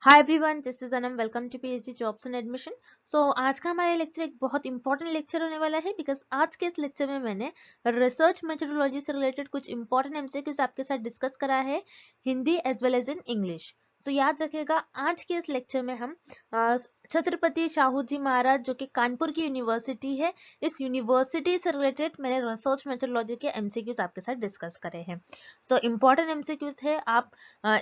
Hi everyone, this is Anam. Welcome to PhD jobs and admission. आज का हमारा lecture एक बहुत इंपॉर्टेंट लेक्चर होने वाला है बिकॉज आज के इस लेक्चर में मैंने रिसर्च मेथोडोलॉजी से रिलेटेड कुछ इंपॉर्टेंट एमसीक्यूज आपके साथ डिस्कस करा है, Hindi as well as in English. याद रखिएगा, आज के इस लेक्चर में हम छत्रपति शाहू जी महाराज जो कि कानपुर की यूनिवर्सिटी है, इस यूनिवर्सिटी से रिलेटेड मैंने रिसर्च मेथोडोलॉजी के एमसीक्यूज आपके साथ डिस्कस करे हैं। इंपॉर्टेंट एमसीक्यूज है, आप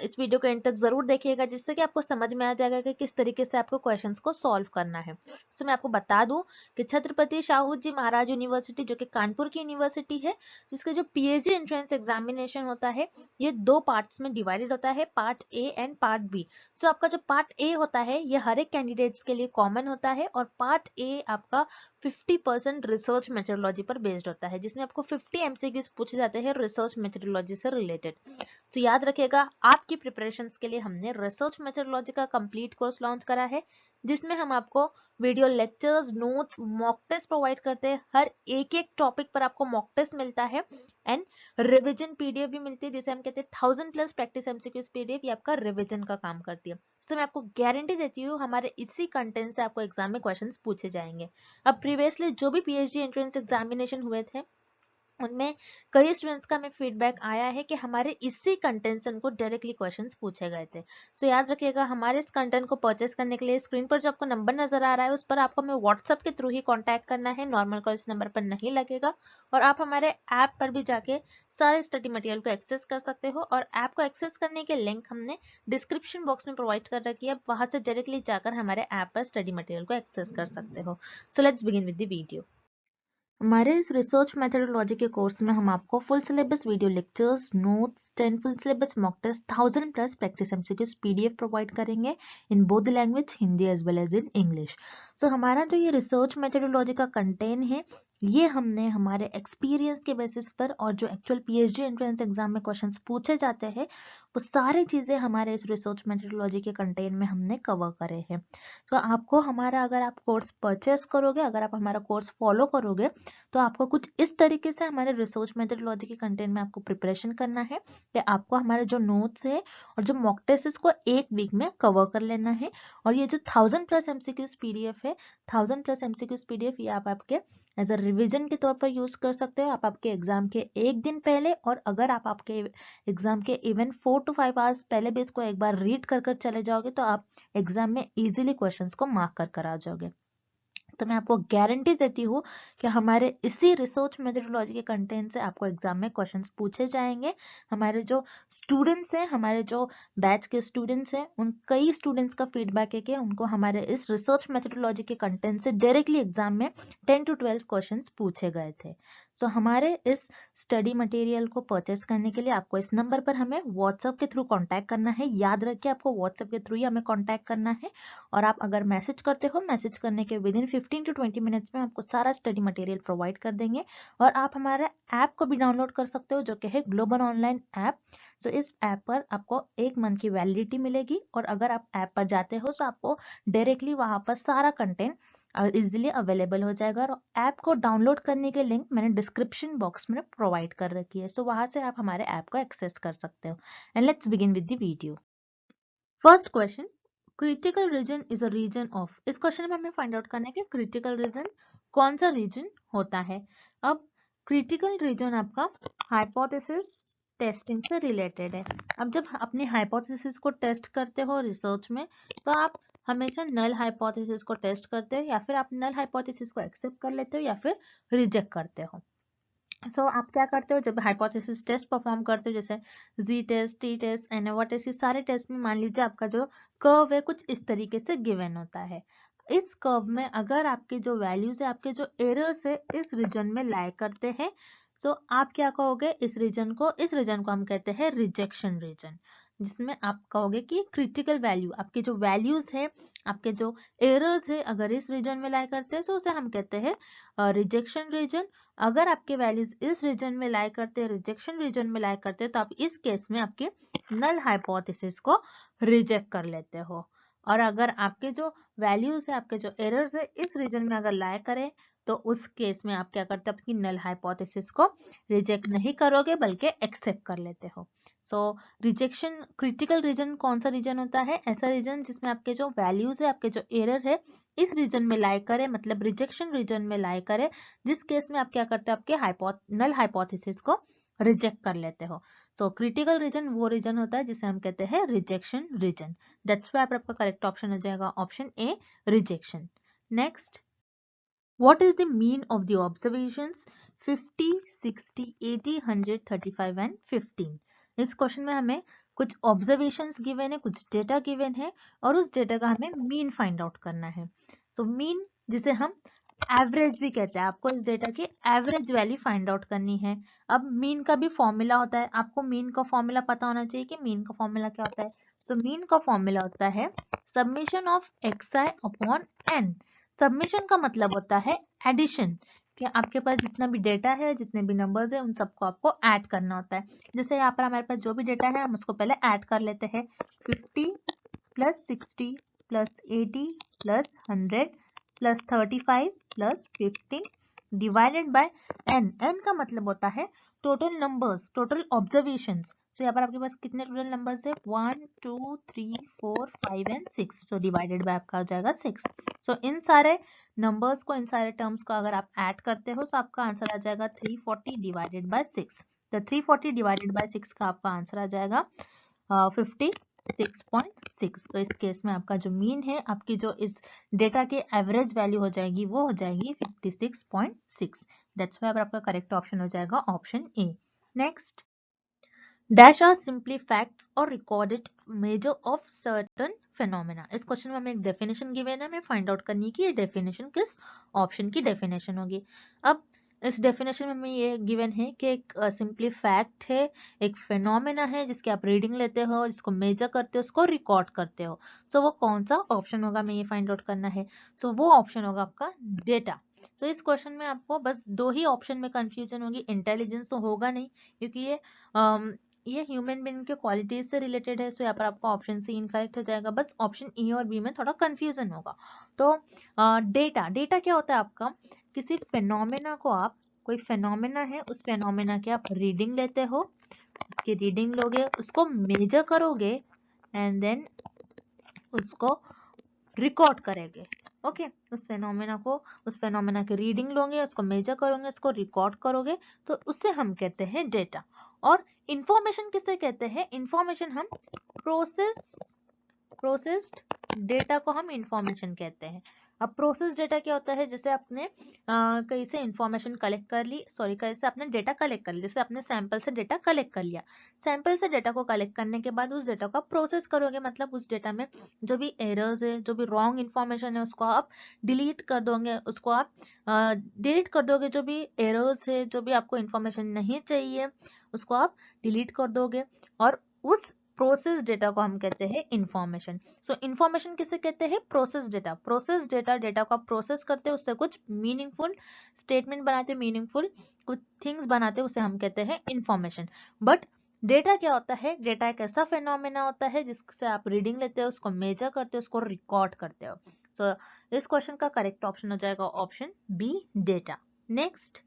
इस वीडियो को एंड तक जरूर देखिएगा जिससे कि आपको समझ में आ जाएगा कि किस तरीके से आपको क्वेश्चंस को सॉल्व करना है। मैं आपको बता दूं कि छत्रपति शाहू जी महाराज यूनिवर्सिटी जो कि कानपुर की यूनिवर्सिटी है, जिसका जो पीएचडी एंट्रेंस एग्जामिनेशन होता है ये दो पार्ट्स में डिवाइडेड होता है, part A and part B. आपका जो पार्ट ए होता है ये हर एक कैंडिडेट्स के लिए कॉमन होता है और पार्ट ए आपका 50% रिसर्च मेथोडोलॉजी पर बेस्ड होता है, जिसमें आपको 50 एमसीक्यूज पूछे जाते हैं रिसर्च मेथोडोलॉजी से रिलेटेड। याद रखिएगा, आपकी प्रिपरेशंस के लिए हमने रिसर्च मेथोडोलॉजी का कंप्लीट कोर्स लॉन्च करा है, जिसमें हम आपको video lectures, notes, mock test provide करते हैं। हर एक एक टॉपिक पर आपको मॉक टेस्ट मिलता है एंड रिवीजन पीडीएफ भी मिलती है, जिसे हम कहते हैं 1000+ प्रैक्टिस एमसीक्यूज पीडीएफ। ये आपका रिवीजन का काम करती है। मैं आपको गारंटी देती हूँ हमारे इसी कंटेंट से आपको एग्जाम में क्वेश्चंस पूछे जाएंगे। अब प्रीवियसली जो भी पीएचडी एंट्रेंस एग्जामिनेशन हुए थे उनमें कई स्टूडेंट्स का हमें फीडबैक आया है कि हमारे इसी कंटेंट से उनको डायरेक्टली क्वेश्चंस पूछे गए थे। याद रखिएगा, हमारे इस कंटेंट को परचेस करने के लिए स्क्रीन पर जो आपको नंबर नजर आ रहा है उस पर आपको हमें व्हाट्सएप के थ्रू ही कांटेक्ट करना है, नॉर्मल कॉल इस नंबर पर नहीं लगेगा। और आप हमारे ऐप पर भी जाके सारे स्टडी मटेरियल को एक्सेस कर सकते हो और ऐप को एक्सेस करने के लिंक हमने डिस्क्रिप्शन बॉक्स में प्रोवाइड कर रखी है। वहां से डायरेक्टली जाकर हमारे ऐप पर स्टडी मटेरियल को एक्सेस कर सकते हो। Let's begin with the video. हमारे इस रिसर्च मेथोडोलॉजी के कोर्स में हम आपको full syllabus video lectures, notes, 10 full syllabus mock test, 1000+ practice MCQs PDF provide करेंगे in both language, Hindi as well as in English. हमारा जो ये रिसर्च मेथोडोलॉजी का कंटेंट है ये हमने हमारे एक्सपीरियंस के बेसिस पर और जो एक्चुअल पीएचडी एंट्रेंस एग्जाम में क्वेश्चंस पूछे जाते हैं वो सारी चीजें हमारे इस रिसर्च मेथोडोलॉजी के कंटेंट में हमने कवर करे हैं। आपको हमारा, अगर आप कोर्स परचेस करोगे, अगर आप हमारा कोर्स फॉलो करोगे तो आपको कुछ इस तरीके से हमारे रिसर्च मेथोडोलॉजी के कंटेंट में आपको प्रिपरेशन करना है कि आपको हमारे जो नोट्स है और जो मॉक टेस्ट को एक वीक में कवर कर लेना है। और ये जो 1000+ एमसीक्यूज पीडीएफ है, 1000+ एमसीक्यूज पीडीएफ ये आप आपके एज अ रिविजन के तौर पर यूज कर सकते हो। आप आपके एग्जाम के एक दिन पहले, और अगर आप आपके एग्जाम के इवन 4 to 5 आवर्स पहले भी इसको एक बार रीड कर कर चले जाओगे तो आप एग्जाम में इजीली क्वेश्चंस को मार्क कर आ जाओगे। मैं आपको गारंटी देती हूँ कि हमारे इसी रिसर्च मेथोडोलॉजी के कंटेंट से आपको एग्जाम में क्वेश्चंस पूछे जाएंगे। हमारे जो स्टूडेंट्स हैं, हमारे जो बैच के स्टूडेंट्स हैं, उन कई स्टूडेंट्स का फीडबैक है कि उनको हमारे इस रिसर्च मेथोडोलॉजी के कंटेंट से डायरेक्टली एग्जाम में 10 to 12 क्वेश्चंस पूछे गए थे। हमारे इस स्टडी मटेरियल को परचेस करने के लिए आपको इस नंबर पर हमें व्हाट्सएप के थ्रू कॉन्टैक्ट करना है। याद रखिए, आपको व्हाट्सएप के थ्रू ही हमें कॉन्टैक्ट करना है। और आप अगर मैसेज करते हो, मैसेज करने के विद इन 15 to 20 मिनट्स में आपको सारा स्टडी मटेरियल प्रोवाइड कर देंगे। और आप हमारे ऐप को भी डाउनलोड कर सकते हो जो कि है ग्लोबल ऑनलाइन ऐप। इस ऐप पर आपको 1 मंथ की वैलिडिटी मिलेगी और अगर आप ऐप पर जाते हो तो आपको डायरेक्टली वहां पर सारा कंटेंट इजिली अवेलेबल हो जाएगा। और ऐप को डाउनलोड करने के लिंक मैंने डिस्क्रिप्शन बॉक्स में प्रोवाइड कर रखी है। वहां से आप हमारे ऐप को एक्सेस कर सकते हो। And let's begin with the video. First question, critical reason is a reason of. इस क्वेश्चन में हमें फाइंड आउट करना है कि क्रिटिकल रीजन कौन सा रीजन होता है। अब क्रिटिकल रीजन आपका हाइपोथेसिस टेस्टिंग से रिलेटेड है। अब जब अपने हाइपोथेसिस को टेस्ट करते हो रिसर्च में तो आप हमेशा नल हाइपोथेसिस को टेस्ट करते हो, या फिर आप नल हाइपोथेसिस को एक्सेप्ट कर लेते हो या फिर रिजेक्ट करते हो। आप क्या करते हो जब हाइपोथेसिस टेस्ट परफॉर्म करते हो, जैसे G test, T test, ANOVA test, इस सारे टेस्ट में मान लीजिए आपका जो कर्व है कुछ इस तरीके से गिवन होता है। इस कर्व में अगर आपके जो वैल्यूज है, आपके जो एरर्स है इस रीजन में लाई करते हैं तो आप क्या कहोगे, इस रीजन को हम कहते हैं रिजेक्शन रीजन, जिसमें आप कहोगे कि क्रिटिकल वैल्यू, आपके जो वैल्यूज है, आपके जो एरर्स है अगर इस रीजन में लाई करते हैं तो उसे हम कहते हैं रिजेक्शन रीजन। अगर आपके वैल्यूज इस रीजन में लाई करते हैं, रिजेक्शन रीजन में लाई करते हैं, तो आप इस केस में आपके नल हाइपोथेसिस को रिजेक्ट कर लेते हो। और अगर आपके जो वैल्यूज है, आपके जो एरर्स है इस रीजन में अगर लाई करें तो उस केस में आप क्या करते हो, अपनी नल हाइपोथेसिस को रिजेक्ट नहीं करोगे बल्कि एक्सेप्ट कर लेते हो। सो रिजेक्शन क्रिटिकल रीजन कौन सा रीजन होता है? ऐसा रीजन जिसमें आपके जो वैल्यूज है, आपके जो एरर है इस रीजन में लाई करे, मतलब रिजेक्शन रीजन में लाई करे, जिस केस में आप क्या करते हो, आपके नल हाइपोथेसिस को रिजेक्ट कर लेते हो। सो क्रिटिकल रीजन वो रीजन होता है जिसे हम कहते हैं रिजेक्शन रीजन। दैट्स व्हाई आपका करेक्ट ऑप्शन हो जाएगा option A, rejection. Next, what is the mean of the observations 50, 60, 80, 100, 35 and 15? इस क्वेश्चन में हमें कुछ ऑब्जर्वेशंस गिवन है, कुछ डेटा गिवन है और उस डेटा का हमें मीन फाइंड आउट करना है। सो मीन जिसे हम एवरेज भी कहते हैं, आपको इस डेटा की एवरेज वैल्यू फाइंड आउट करनी है। अब मीन का भी फॉर्मूला होता है, आपको मीन का फॉर्मूला पता होना चाहिए कि मीन का फॉर्मूला क्या होता है। सो मीन का फॉर्मूला होता है summation of xi upon n। Submission का मतलब होता है एडिशन, कि आपके पास जितना भी डेटा है, जितने भी नंबर्स है, उन सबको आपको ऐड करना होता है। जैसे यहाँ पर हमारे पास जो भी डेटा है हम उसको पहले ऐड कर लेते हैं। 50 plus 60 plus 80 plus 100 plus 35 plus 15 divided by n। n का मतलब होता है टोटल नंबर्स, टोटल ऑब्जर्वेशंस। तो यहाँ पर आपके पास कितने टोटल नंबर्स है? 1 2 3 4 5 एंड 6। तो डिवाइडेड बाय आपका हो जाएगा 6। सो इन सारे नंबर्स को, इन सारे टर्म्स को अगर आप ऐड करते हो तो आपका आंसर आ जाएगा 340 डिवाइडेड बाय 6। तो 340 डिवाइडेड बाय 6 का आपका आंसर आ जाएगा 56.6। तो इस केस में आपका जो मीन है, आपकी जो इस डेटा की एवरेज वैल्यू हो जाएगी वो हो जाएगी 56.6। दैट्स व्हाई आपका करेक्ट ऑप्शन हो जाएगा option A. Next, dash are simply facts और recorded measure of certain phenomena. इस क्वेश्चन में हमें एक डेफिनेशन गिवन है, हमें फाइंड आउट करनी है कि ये डेफिनेशन किस ऑप्शन की डेफिनेशन होगी। अब इस डेफिनेशन में हमें ये गिवन है कि एक सिंपली फैक्ट है, एक फेनोमेना है जिसकी आप रीडिंग लेते हो, जिसको मेजर करते हो, उसको रिकॉर्ड करते हो। सो वो कौन सा ऑप्शन होगा, हमें ये फाइंड आउट करना है। सो वो ऑप्शन होगा आपका डेटा। सो इस क्वेश्चन में आपको बस दो ही ऑप्शन में कंफ्यूजन होगी, इंटेलिजेंस तो होगा नहीं क्योंकि ये ह्यूमन बीइंग के क्वालिटीज से रिलेटेड है। सो यहाँ पर आपका ऑप्शन सी इनकरेक्ट हो जाएगा, बस ऑप्शन ई और बी में थोड़ा कंफ्यूजन होगा। तो डेटा क्या होता है आपका, किसी फेनोमेना को आप, कोई फेनोमेना है उस फेनोमेना की आप रीडिंग लेते हो, उसकी रीडिंग लोगे, उसको मेजर करोगे एंड देन उसको रिकॉर्ड करेंगे। ओके, उस फेनोमेना की रीडिंग लोगे, उसको मेजर करोगे, उसको रिकॉर्ड करोगे, तो उससे हम कहते हैं डेटा। और इंफॉर्मेशन किसे कहते हैं? इंफॉर्मेशन हम प्रोसेस्ड डेटा को हम इंफॉर्मेशन कहते हैं। अब प्रोसेस डेटा क्या होता है? जैसे आपने कहीं से इंफॉर्मेशन कलेक्ट कर ली, सॉरी कहीं से आपने डेटा कलेक्ट कर लिया, जैसे आपने सैंपल से डेटा कलेक्ट कर लिया, सैंपल से डेटा को कलेक्ट करने के बाद उस डेटा को आप प्रोसेस करोगे, मतलब उस डेटा में जो भी एरर्स है, जो भी रॉन्ग इंफॉर्मेशन है, उसको आप डिलीट कर दोगे, उसको आप डिलीट कर दोगे। जो भी एरर्स है, जो भी आपको इंफॉर्मेशन नहीं चाहिए, उसको आप डिलीट कर दोगे और उस प्रोसेस डेटा को हम कहते हैं इंफॉर्मेशन। सो इंफॉर्मेशन किसे कहते हैं? Process data. प्रोसेस डेटा को आप प्रोसेस करते हैं, उससे कुछ मीनिंगफुल स्टेटमेंट बनाते हैं, मीनिंगफुल कुछ थिंग्स बनाते हैं, उसे हम कहते हैं इंफॉर्मेशन। बट डेटा क्या होता है? डेटा एक ऐसा फेनोमेना होता है जिससे आप रीडिंग लेते हो, उसको मेजर करते हो, उसको रिकॉर्ड करते हो। सो इस क्वेश्चन का करेक्ट ऑप्शन हो जाएगा option B, data. Next,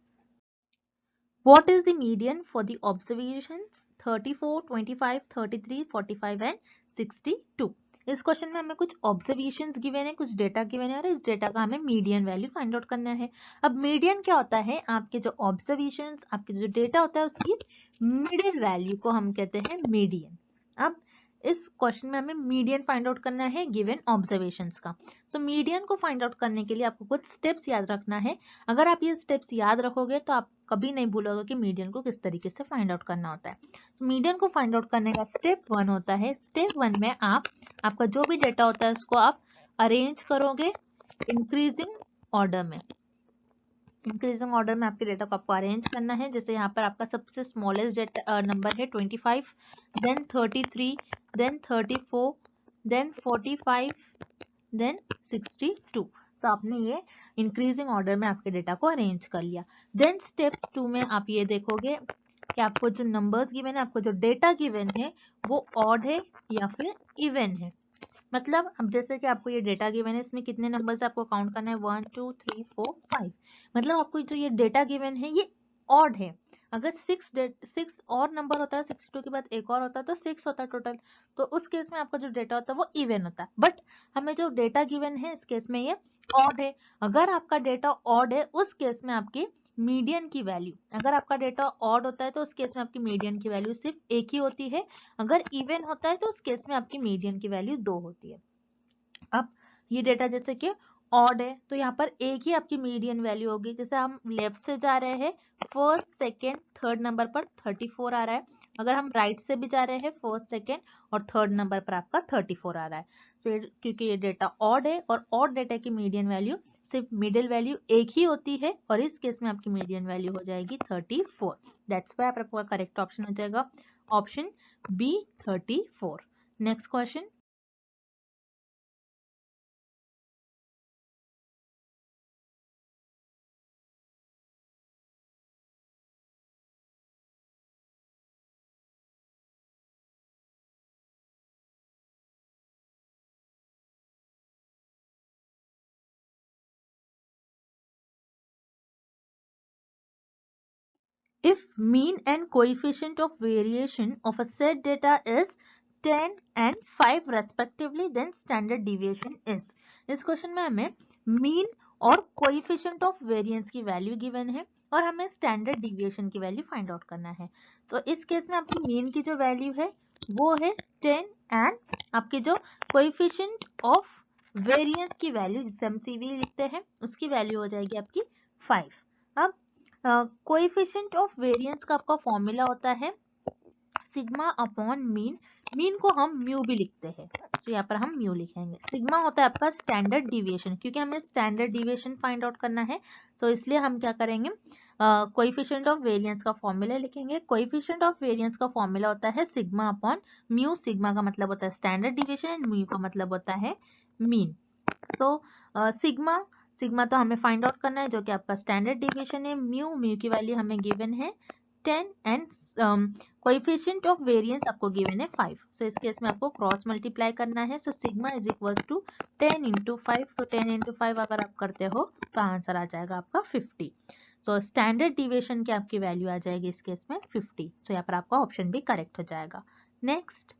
what is the median for the observations 34, 25, 33, 45 and 62? इस क्वेश्चन में हमें कुछ ऑब्जर्वेशंस गिवन है, कुछ डेटा गिवन है और इस डेटा का हमें मीडियन वैल्यू फाइंड आउट करना है। अब मीडियन क्या होता है? आपके जो ऑब्जर्वेशंस, आपके जो डेटा होता है उसकी मिडिल वैल्यू को हम कहते हैं मीडियन। अब इस क्वेश्चन में हमें मीडियन फाइंड आउट करना है गिवन ऑब्जर्वेशंस का। सो मीडियन को फाइंड आउट करने के लिए आपको कुछ स्टेप्स याद रखना है। अगर आप ये स्टेप्स याद रखोगे तो आप कभी नहीं भूलोगे कि मीडियन को किस तरीके से फाइंड आउट करना होता है। तो मीडियन को फाइंड आउट करने का स्टेप 1 होता है। स्टेप 1 में आपका जो भी डेटा होता है उसको आप अरेंज करोगे इंक्रीजिंग ऑर्डर में। इंक्रीजिंग ऑर्डर में आपके डेटा को आपको अरेंज करना है। जैसे यहाँ पर आपका सबसे स्मॉलेस्ट डेटा नंबर है 25, देन 33, देन 34, देन 45, देन 62। तो आपने ये इंक्रीजिंग ऑर्डर में आपके डेटा को अरेंज कर लिया। देन स्टेप 2 में आप ये देखोगे कि आपको जो नंबर्स गिवन है, आपको जो डेटा गिवन है वो ऑड है या फिर इवन है। मतलब अब जैसे कि आपको ये डेटा गिवन है, इसमें कितने नंबर्स आपको काउंट करना है? 1 2 3 4 5। मतलब आपको जो ये डेटा गिवन है ये ऑड है। अगर 6 और नंबर होता है, 62 के बाद एक और होता है तो 6 होता है टोटल, तो उस केस में आपका जो डेटा होता है वो इवन होता है। बट हमें जो डेटा गिवन है इस केस में ये ऑड है। अगर आपका डेटा ऑड है उस केस में आपकी मीडियन की वैल्यू, अगर आपका डेटा ऑड होता है तो उस केस में आपकी मीडियन की वैल्यू सिर्फ एक ही होती है। अगर इवन होता है तो उस केस में आपकी मीडियन की वैल्यू 2 होती है। अब ये डेटा जैसे कि ऑड है तो यहाँ पर एक ही आपकी मीडियन वैल्यू होगी। जैसे हम लेफ्ट से जा रहे हैं, फर्स्ट सेकेंड थर्ड नंबर पर 34 आ रहा है। अगर हम राइट से भी जा रहे हैं, फर्स्ट सेकेंड और थर्ड नंबर पर आपका 34 आ रहा है। फिर क्योंकि ये डेटा ऑड है और ऑड डेटा की मीडियन वैल्यू सिर्फ मिडिल वैल्यू एक ही होती है, और इस केस में आपकी मीडियन वैल्यू हो जाएगी 34। दैट्स व्हाई आपका करेक्ट ऑप्शन हो जाएगा option B 34। Next question, if mean and coefficient of variation of a set data is 10 and 5 respectively, then standard deviation is। इस क्वेश्चन में हमें मीन और कोएफिशिएंट ऑफ वेरिएंस की वैल्यू गिवन है और हमें स्टैंडर्ड डिविएशन की वैल्यू फाइंड आउट करना है। सो इस केस में आपकी मीन की जो वैल्यू है वो है 10 एंड आपकी जो कोएफिशिएंट ऑफ वेरिएंस की वैल्यू जिसे हम CV लिखते हैं उसकी वैल्यू हो जाएगी आपकी 5। अब कोएफिशिएंट ऑफ वेरिएंस का आपका फॉर्मूला होता है सिग्मा अपॉन मीन। मीन को हम म्यू भी लिखते हैं, तो यहाँ पर हम म्यू लिखेंगे। सिग्मा होता है आपका स्टैंडर्ड डिविएशन, क्योंकि हमें स्टैंडर्ड डिविएशन फाइंड आउट करना है, तो इसलिए हम क्या करेंगे, कोएफिशिएंट ऑफ वेरिएंस का फॉर्मूला लिखेंगे। कोएफिशिएंट ऑफ वेरिएंस का फॉर्मूला होता है सिग्मा अपॉन म्यू। सिग्मा का मतलब होता है स्टैंडर्ड डिविएशन एंड म्यू का मतलब होता है मीन। सो सिग्मा तो हमें फाइंड आउट करना है जो कि आपका स्टैंडर्ड डिविएशन है। म्यू की वैल्यू हमें गिवन है 10 एंड कोएफिशिएंट ऑफ वेरिएंस आपको गिवन है 5। सो इस केस में आपको क्रॉस मल्टीप्लाई करना है। So sigma is equal to 10 into 5, तो 10 इंटू 5 अगर आप करते हो तो आंसर आ जाएगा आपका 50। सो स्टैंडर्ड डिविएशन की आपकी वैल्यू आ जाएगी इस केस में 50। सो यहाँ पर आपका ऑप्शन भी करेक्ट हो जाएगा। Next,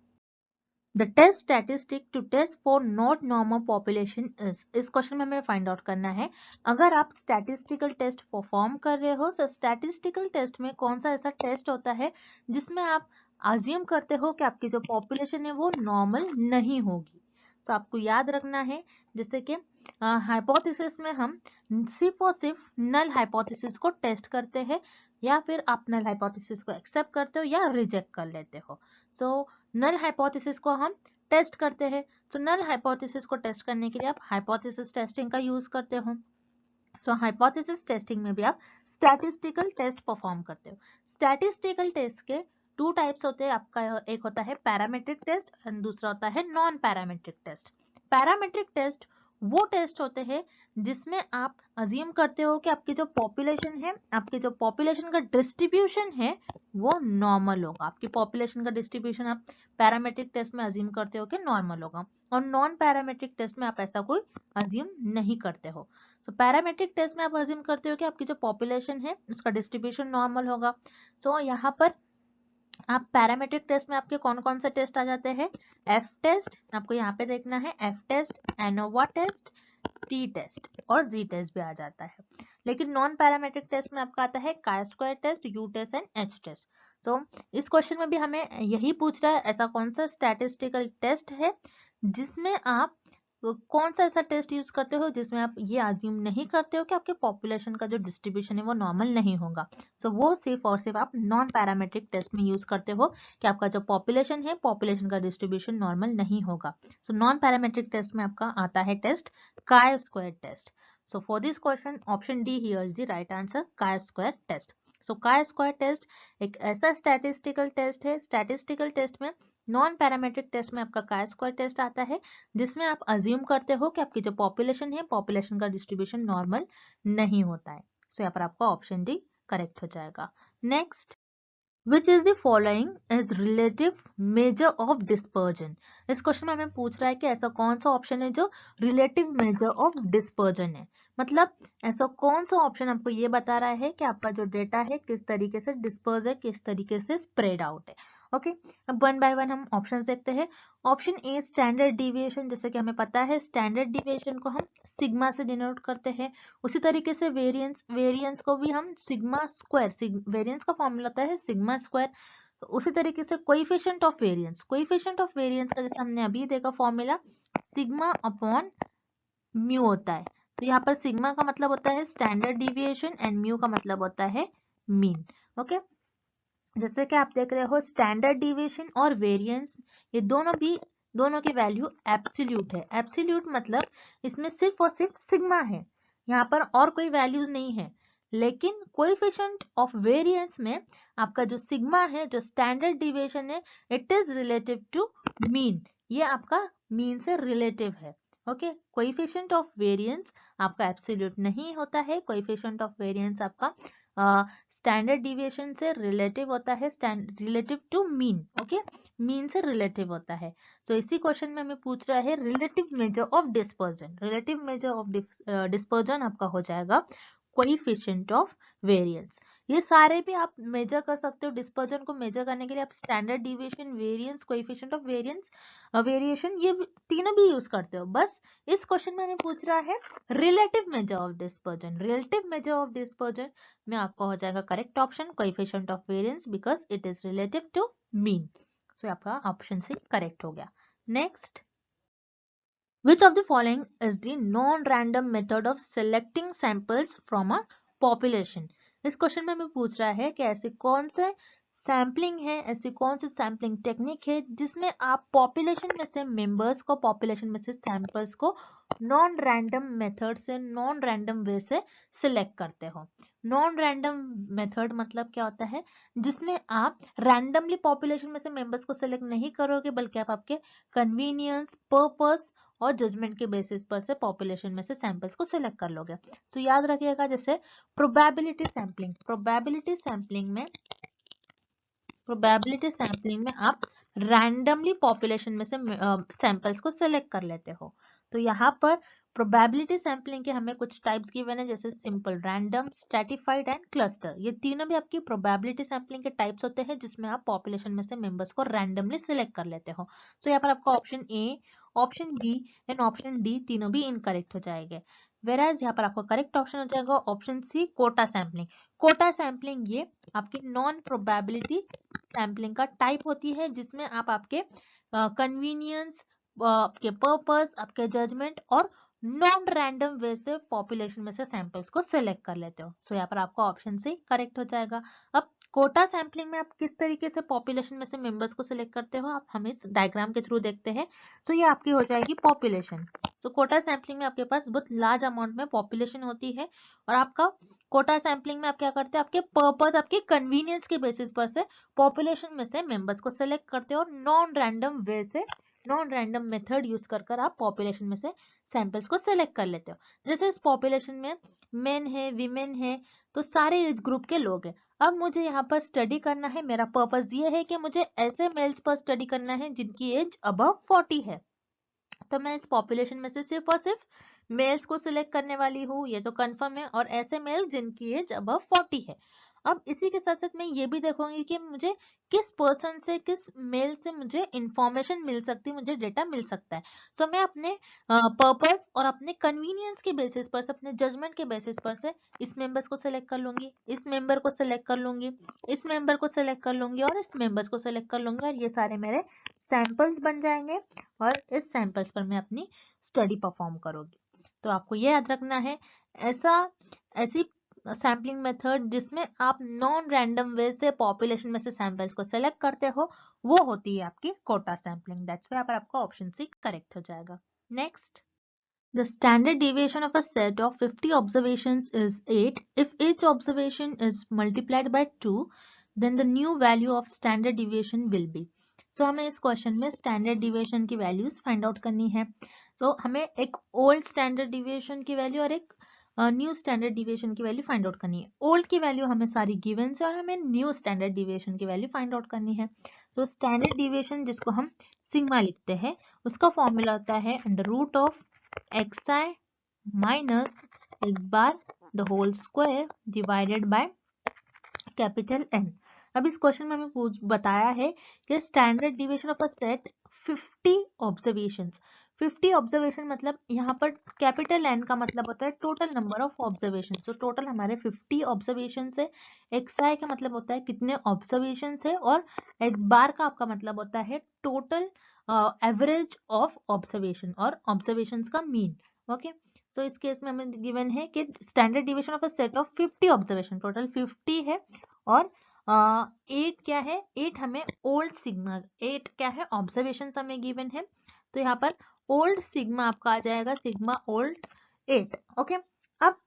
The test statistic to test for not normal population is। इस क्वेश्चन में हमें फाइंड आउट करना है अगर आप स्टैटिस्टिकल टेस्ट परफॉर्म कर रहे हो तो स्टैटिस्टिकल टेस्ट में कौन सा ऐसा टेस्ट होता है जिसमें आप अज्यूम करते हो कि आपकी जो पॉपुलेशन है वो नॉर्मल नहीं होगी। तो आपको याद रखना है जैसे कि हाइपोथेसिस में हम सिर्फ और सिर्फ नल हाइपोथेसिस को टेस्ट करते हैं, या फिर आप नल हाइपोथेसिस को एक्सेप्ट करते हो या रिजेक्ट कर लेते हो। सो नल हाइपोथेसिस को हम टेस्ट करते हैं, तो नल हाइपोथेसिस को टेस्ट करने के लिए आप हाइपोथेसिस टेस्टिंग का यूज करते हो। सो हाइपोथेसिस टेस्टिंग में भी आप स्टैटिस्टिकल टेस्ट परफॉर्म करते हो। स्टैटिस्टिकल टेस्ट के 2 टाइप्स होते हैं आपका, एक होता है पैरामेट्रिक टेस्ट एंड दूसरा होता है non parametric test. Parametric test वो टेस्ट होते हैं जिसमें आप अज्यूम करते हो कि आपकी जो पॉपुलेशन है, आपकी जो पॉपुलेशन का डिस्ट्रीब्यूशन है वो नॉर्मल होगा। आपकी पॉपुलेशन का डिस्ट्रीब्यूशन आप पैरामेट्रिक टेस्ट में अज्यूम करते हो कि नॉर्मल होगा, और नॉन पैरामेट्रिक टेस्ट में आप ऐसा कोई अज्यूम नहीं करते हो। सो पैरामेट्रिक टेस्ट में आप अज्यूम करते हो कि आपकी जो पॉपुलेशन है उसका डिस्ट्रीब्यूशन नॉर्मल होगा। सो यहाँ पर आप पैरामेट्रिक टेस्ट में आपके कौन कौन से टेस्ट आ जाते हैं, एफ टेस्ट आपको यहाँ पे देखना है, F test, ANOVA test, T test और जी टेस्ट भी आ जाता है। लेकिन नॉन पैरामेट्रिक टेस्ट में आपका आता है chi square test, U test and H test. So इस क्वेश्चन में भी हमें यही पूछ रहा है ऐसा कौन सा स्टैटिस्टिकल टेस्ट है जिसमें आप कौन सा ऐसा टेस्ट यूज करते हो जिसमें आप ये अज्यूम नहीं करते हो कि आपके पॉपुलेशन का जो डिस्ट्रीब्यूशन है वो नॉर्मल नहीं होगा। सो वो सिर्फ और सिर्फ आप नॉन पैरामेट्रिक टेस्ट में यूज करते हो कि आपका जो पॉपुलेशन है, पॉपुलेशन का डिस्ट्रीब्यूशन नॉर्मल नहीं होगा। सो नॉन पैरामेट्रिक टेस्ट में आपका आता है test chi square test. So for this question option D here is the right answer, chi square test. So chi square test एक ऐसा स्टैटिस्टिकल टेस्ट है, स्टैटिस्टिकल टेस्ट में नॉन पैरामेट्रिक टेस्ट में आपका काई स्क्वायर टेस्ट आता है जिसमें आप अज्यूम करते हो कि आपकी जो पॉपुलेशन है, पॉपुलेशन का डिस्ट्रीब्यूशन नॉर्मल नहीं होता है। सो यहाँ पर आपका ऑप्शन डी करेक्ट हो जाएगा। Next, Which is the following is relative measure of dispersion? इस क्वेश्चन में हमें पूछ रहा है कि ऐसा कौन सा ऑप्शन है जो रिलेटिव मेजर ऑफ डिस्पर्जन है। मतलब ऐसा कौन सा ऑप्शन आपको ये बता रहा है कि आपका जो डेटा है किस तरीके से डिस्पर्स है, किस तरीके से स्प्रेड आउट है। ओके, अब वन बाय वन हम ऑप्शन देखते हैं। ऑप्शन ए स्टैंडर्ड डिविएशन, जैसे कि हमें पता है स्टैंडर्ड डिविएशन को हम सिग्मा से डिनोट करते हैं। उसी तरीके से वेरिएंस, वेरिएंस को भी हम सिग्मा स्क्वायर, वेरिएंस का फॉर्मूला होता है सिग्मा स्क्वायर। तो उसी तरीके से coefficient of variance, coefficient of variance का जैसे हमने अभी देखा फॉर्मूला सिग्मा अपॉन म्यू होता है। तो यहाँ पर सिग्मा का मतलब होता है स्टैंडर्ड डिविएशन एंड म्यू का मतलब होता है मीन। ओके, जैसे कि आप देख रहे हो स्टैंडर्ड डिविएशन और वेरिएंस ये दोनों की वैल्यू एब्सोल्यूट है। एब्सोल्यूट मतलब इसमें सिर्फ और सिर्फ सिग्मा है, यहाँ पर और कोई वैल्यूज नहीं है। लेकिन कोएफिशिएंट ऑफ वेरिएंस में आपका जो सिग्मा है, जो स्टैंडर्ड डिविएशन है, it is relative to mean, ये आपका मीन से रिलेटिव है। ओके, कोएफिशिएंट ऑफ वेरिएंस आपका एब्सोल्यूट नहीं होता है, कोएफिशिएंट ऑफ वेरिएंस आपका स्टैंडर्ड डिविएशन से रिलेटिव होता है, relative to mean. Okay, mean से रिलेटिव होता है। तो इसी क्वेश्चन में हमें पूछ रहा है relative measure of dispersion. Relative measure of dispersion आपका हो जाएगा कोएफिशिएंट ऑफ वेरिएंस। ये सारे भी आप मेजर कर सकते हो। डिस्पर्जन को मेजर करने के लिए आप standard deviation, variance, coefficient of variance, variation, ये तीनों भी यूज करते हो। बस इस क्वेश्चन में हमें पूछ रहा है relative measure of dispersion. Relative measure of dispersion में आपका हो जाएगा correct option coefficient of variance, because it is relative to mean. So आपका ऑप्शन सी करेक्ट हो गया। Next, which of the following is the non-random method of selecting samples from a population? इस question में हमें पूछ रहा है कि ऐसे कौन से सैम्पलिंग है, ऐसी कौन सी सैम्पलिंग टेक्निक है जिसमें आप पॉपुलेशन में से मेंबर्स को, पॉपुलेशन में से सैंपल्स को नॉन रैंडम मेथड से, नॉन रैंडम वे से सिलेक्ट करते हो। नॉन रैंडम मेथड मतलब क्या होता है, जिसमें आप रैंडमली पॉपुलेशन में से मेंबर्स को सिलेक्ट नहीं करोगे, बल्कि आप आपके कन्वीनियंस, पर्पस और जजमेंट के बेसिस पर से पॉपुलेशन में से सैंपल्स को सिलेक्ट कर लोगे। तो याद रखिएगा, जैसे प्रोबेबिलिटी सैंपलिंग, प्रोबेबिलिटी सैंपलिंग में आप रैंडमली पॉपुलेशन में से सैंपल्स को सिलेक्ट कर लेते हो। तो यहाँ पर प्रोबेबिलिटी सैंपलिंग के हमें कुछ टाइप्स गिवन है, जैसे simple, random, stratified and cluster. ये तीनों भी आपकी प्रोबेबिलिटी सैंपलिंग के टाइप्स होते हैं, जिसमें आप पॉपुलेशन में से मेंबर्स को रैंडमली सिलेक्ट कर लेते हो। तो यहाँ पर आपका option A, option B and option D तीनों भी इनकरेक्ट हो जाएंगे। वेराज यहाँ पर आपका करेक्ट ऑप्शन हो जाएगा option C, quota sampling. Quota sampling ये आपकी नॉन प्रोबेबिलिटी सैंपलिंग का टाइप होती है, जिसमें आप आपके कन्वीनियंस, आपके पर्पस, आपके जजमेंट और नॉन रैंडम वे से पॉपुलेशन में से सैंपल्स को सिलेक्ट कर लेते हो। सो यहाँ पर आपका ऑप्शन से करेक्ट हो जाएगा। अब कोटा सैंपलिंग में आप किस तरीके से पॉपुलेशन में से मेंबर्स को सिलेक्ट करते हो, आप हमें डायग्राम के थ्रू देखते हैं। सो ये आपकी हो जाएगी पॉपुलेशन। सो कोटा सैंपलिंग में आपके पास बहुत लार्ज अमाउंट में पॉपुलेशन होती है, और आपका कोटा सैंपलिंग में आप क्या करते हैं, आपके पर्पस, आपके कन्वीनियंस के बेसिस पर से पॉपुलेशन में से मेंबर्स को सिलेक्ट करते हो, और नॉन रैंडम वे से, नॉन रैंडम मेथड यूज कर आप पॉपुलेशन में से सैंपल्स को सिलेक्ट कर लेते हो। जैसे इस पॉपुलेशन में मेन है, वीमेन है, तो सारे एज ग्रुप के लोग हैं। अब मुझे यहाँ पर स्टडी करना है, मेरा पर्पस ये है कि मुझे ऐसे मेल्स पर स्टडी करना है जिनकी एज अबव 40 है। तो मैं इस पॉपुलेशन में से सिर्फ और सिर्फ मेल्स को सिलेक्ट करने वाली हूँ, ये तो कंफर्म है, और ऐसे मेल जिनकी एज अबव 40 है। अब इसी के साथ साथ मैं ये भी देखूंगी कि मुझे किस पर्सन से, किस मेल से मुझे इंफॉर्मेशन मिल सकती है, मुझे डेटा मिल सकता है। सो मैं अपने पर्पस और अपने कन्वीनियंस के बेसिस पर से, अपने जजमेंट के बेसिस पर से इस मेंबर्स को सिलेक्ट कर लूंगी, इस मेंबर को सिलेक्ट कर लूंगी, इस मेंबर को सिलेक्ट कर लूंगी, और इस मेंबर्स को सिलेक्ट कर लूंगी, और ये सारे मेरे सैंपल्स बन जाएंगे, और इस सैंपल्स पर मैं अपनी स्टडी परफॉर्म करूंगी। तो आपको ये याद रखना है, ऐसी सैम्पलिंग मेथड जिसमें आप नॉन रैंडम वे से पॉपुलेशन में से सैंपल्स को सिलेक्ट करते हो, वो होती है आपकी कोटा सैम्पलिंग। दैट्स व्हाई पर आपका ऑप्शन सी करेक्ट हो जाएगा। Next, the standard deviation of a set of 50 observations is 8. If each observation is multiplied by 2, then the new value of standard deviation will be. So हमें इस question में standard deviation की values find out करनी है। तो हमें एक old standard deviation की वैल्यू और एक न्यू स्टैंडर्ड डिविएशन की वैल्यू फाइंड आउट करनी है। ओल्ड की वैल्यू हमें सारी गिवन है और हमें न्यू स्टैंडर्ड डिविएशन की वैल्यू फाइंड आउट करनी है। तो स्टैंडर्ड डिविएशन जिसको हम सिग्मा लिखते हैं उसका फॉर्मूला होता है under root of xi minus x bar the whole square divided by capital N। अब इस क्वेश्चन में हमें बताया है कि standard deviation of a set 50 observations. 50 observation मतलब यहाँ पर कैपिटल N का मतलब होता है टोटल नंबर ऑफ ऑब्जर्वेशन। तो टोटल हमारे 50 ऑब्जर्वेशन है। xi का मतलब होता है कितने ऑब्जर्वेशन है और x बार का आपका मतलब होता है टोटल एवरेज ऑफ ऑब्जर्वेशन और ऑब्जर्वेशन का मीन। ओके, सो इस केस में हमें गिवन है कि standard deviation of a set of 50 observation, total 50 है और 8 क्या है, 8 हमें ओल्ड सिग्मा, 8 क्या है ऑब्जर्वेशन हमें गिवन है। तो यहाँ पर ओल्ड सिग्मा आपका आ जाएगा सिग्मा ओल्ड 8। ओके, अब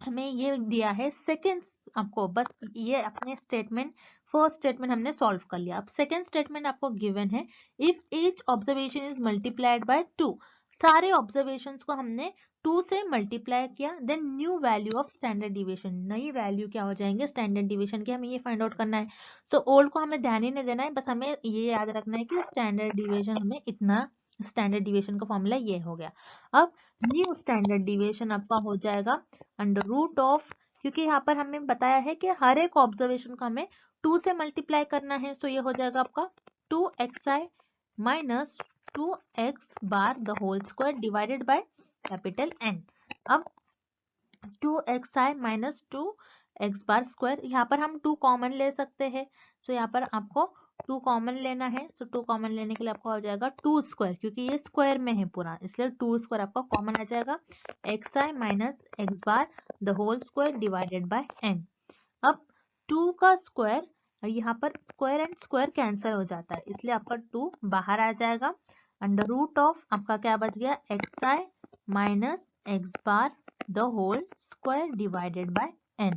हमें ये दिया है सेकेंड, आपको बस ये अपने स्टेटमेंट, फर्स्ट स्टेटमेंट हमने सॉल्व कर लिया। अब सेकेंड स्टेटमेंट आपको गिवन है if each observation is multiplied by 2। सारे ऑब्जर्वेशंस को हमने 2 से मल्टीप्लाई किया, then new value of standard deviation, नई वैल्यू क्या हो जाएंगे स्टैंडर्ड डिविएशन के, हमें ये फाइंड आउट करना है। सो ओल्ड को हमें ध्यान ही नहीं देना है, बस हमें ये याद रखना है कि स्टैंडर्ड डिविएशन हमें इतना, स्टैंडर्ड डिविएशन का फॉर्मूला ये हो गया। अब न्यू स्टैंडर्ड डिविएशन आपका हो जाएगा अंडर रूट ऑफ, क्योंकि यहाँ पर हमें बताया है कि हर एक ऑब्जर्वेशन को हमें 2 से मल्टीप्लाई करना है। सो ये हो जाएगा आपका 2xi minus 2x bar the whole square divided by capital N। अब 2xi minus 2x bar square, यहाँ पर हम 2 कॉमन ले सकते हैं। सो यहाँ पर आपको 2 कॉमन लेना है। सो 2 कॉमन लेने के लिए आपको हो जाएगा 2 स्क्वायर, क्योंकि ये स्क्वायर में है पूरा, इसलिए 2 स्क्वायर आपका कॉमन आ जाएगा। xi minus x bar the whole square divided by n। अब 2 का स्क्वायर, यहाँ पर स्क्वायर एंड स्क्वायर कैंसिल हो जाता है, इसलिए आपका 2 बाहर आ जाएगा। अंडर रूट ऑफ आपका क्या बच गया xi minus x bar the whole square divided by n।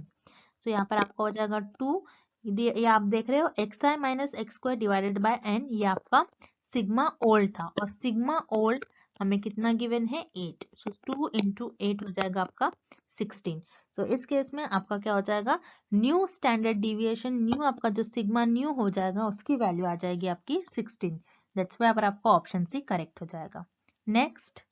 तो यहाँ पर आपका हो जाएगा 2, ये आप देख रहे हो xi minus x square divided by n, ये आपका सिग्मा ओल्ड था और सिग्मा ओल्ड हमें कितना गिवन है 8। सो 2 इंटू 8 हो जाएगा आपका 16। तो इस केस में आपका क्या हो जाएगा न्यू स्टैंडर्ड डिविएशन, न्यू आपका जो सिग्मा न्यू हो जाएगा उसकी वैल्यू आ जाएगी आपकी 16। दैट्स व्हाई आपका ऑप्शन सी करेक्ट हो जाएगा। Next,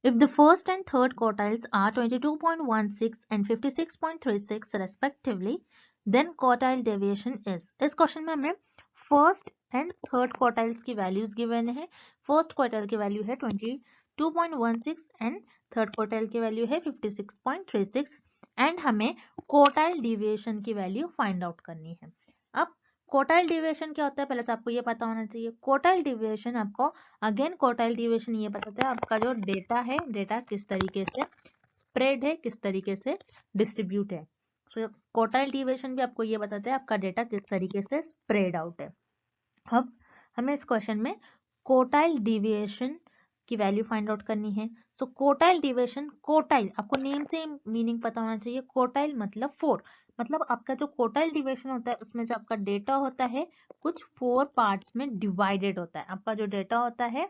if the first and third quartiles are 22.16 and 56.36 respectively, then quartile deviation is। इस क्वेश्चन में हमें फर्स्ट एंड थर्ड क्वार्टाइल्स की वैल्यूज गिवन है। फर्स्ट क्वार्टाइल की वैल्यू है 22.16 एंड थर्ड क्वार्टाइल की वैल्यू है 56.36 एंड हमें क्वार्टाइल डिविएशन की वैल्यू फाइंड आउट करनी है। अब क्वार्टाइल डिविएशन क्या होता है पहले तो आपको ये पता होना चाहिए। क्वार्टाइल डिविएशन आपको, अगेन क्वार्टाइल डिविएशन ये बताता है आपका जो डेटा है, डेटा किस तरीके से स्प्रेड है, किस तरीके से डिस्ट्रीब्यूट है। सो क्वार्टाइल डिविएशन भी आपको ये बताता है आपका डेटा किस तरीके से स्प्रेड आउट है। अब हमें इस क्वेश्चन में क्वार्टाइल डिविएशन की वैल्यू फाइंड आउट करनी है। सो क्वार्टाइल डिविएशन, क्वार्टाइल आपको नेम से मीनिंग पता होना चाहिए। क्वार्टाइल मतलब 4, मतलब आपका जो क्वार्टाइल डिविएशन होता है उसमें जो आपका डेटा होता है कुछ 4 पार्ट्स में डिवाइडेड होता है। आपका जो डेटा होता है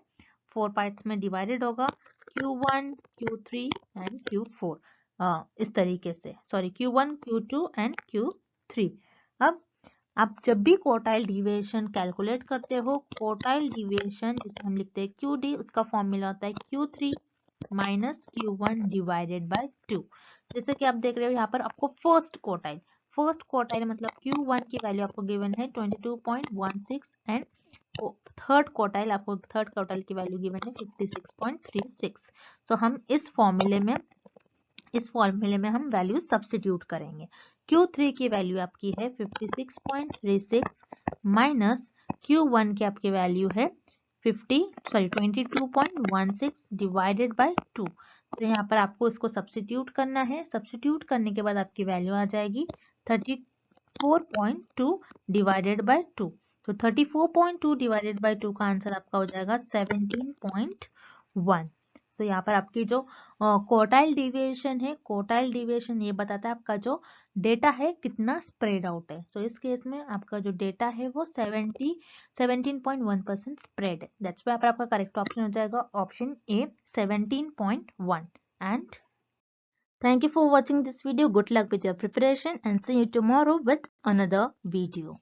4 पार्ट्स में डिवाइडेड होगा, Q1, Q3 एंड Q4, इस तरीके से, sorry Q1, Q2 and Q3। अब आप जब भी क्वार्टाइल डिविएशन कैलकुलेट करते हो, क्वार्टाइल डिविएशन जिसे हम लिखते हैं QD, उसका फॉर्मूला होता है Q3 minus Q1 divided by 2। जैसे कि आप देख रहे हो यहाँ पर आपको फर्स्ट क्वार्टाइल मतलब Q1 की वैल्यू आपको गिवन है 22.16 एंड थर्ड क्वार्टाइल की वैल्यू गिवन है 56.36। तो हम इस फॉर्मूले में हम वैल्यू सब्स्टिट्यूट करेंगे। Q3 की वैल्यू आपकी है 56.36 माइनस Q1 की आपकी वैल्यू है 22.16 डिवाइडेड बाय 2। तो यहाँ पर आपको इसको सब्स्टिट्यूट करना है। सब्स्टिट्यूट करने के बाद आपकी वैल्यू आ जाएगी 34.2 डिवाइडेड बाय 2। तो 34.2 डिवाइडेड बाय 2 का आंसर आपका हो जाएगा 17.1। तो यहाँ पर आपकी जो क्वार्टाइल डिविएशन है, क्वार्टाइल डिविएशन ये बताता है आपका जो डेटा है कितना स्प्रेड आउट है। सो इस केस में आपका जो डेटा है वो 17.1% स्प्रेड है। दैट्स व्हाई आपका करेक्ट ऑप्शन हो जाएगा option A 17.1। And thank you for watching this video. Good luck with your preparation and see you tomorrow with another video.